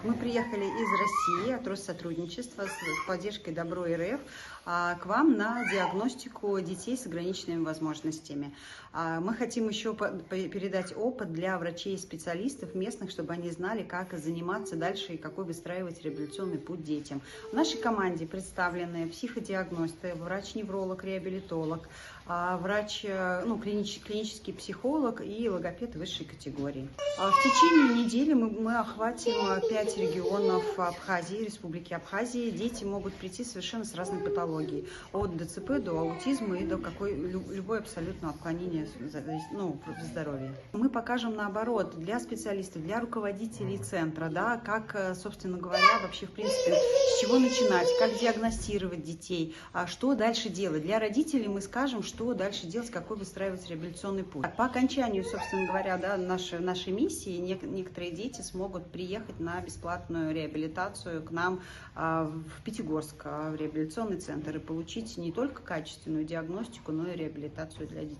Мы приехали из России от Россотрудничества с поддержкой Добро РФ к вам на диагностику детей с ограниченными возможностями. Мы хотим еще передать опыт для врачей и специалистов местных, чтобы они знали, как заниматься дальше и какой выстраивать реабилитационный путь детям. В нашей команде представлены психодиагносты, врач-невролог, реабилитолог, врач, клинический психолог и логопед высшей категории. В течение недели мы охватим 5 регионов Абхазии, Республики Абхазии. Дети могут прийти совершенно с разной патологией. От ДЦП до аутизма и до любой абсолютно отклонения в здоровье. Мы покажем наоборот для специалистов, для руководителей центра, да, как, собственно говоря, вообще в принципе, с чего начинать, как диагностировать детей, что дальше делать. Для родителей мы скажем, что дальше делать, какой выстраивать реабилитационный путь. По окончанию, собственно говоря, да, нашей миссии некоторые дети смогут приехать на бесплатную реабилитацию к нам в Пятигорск, в реабилитационный центр, и получить не только качественную диагностику, но и реабилитацию для детей.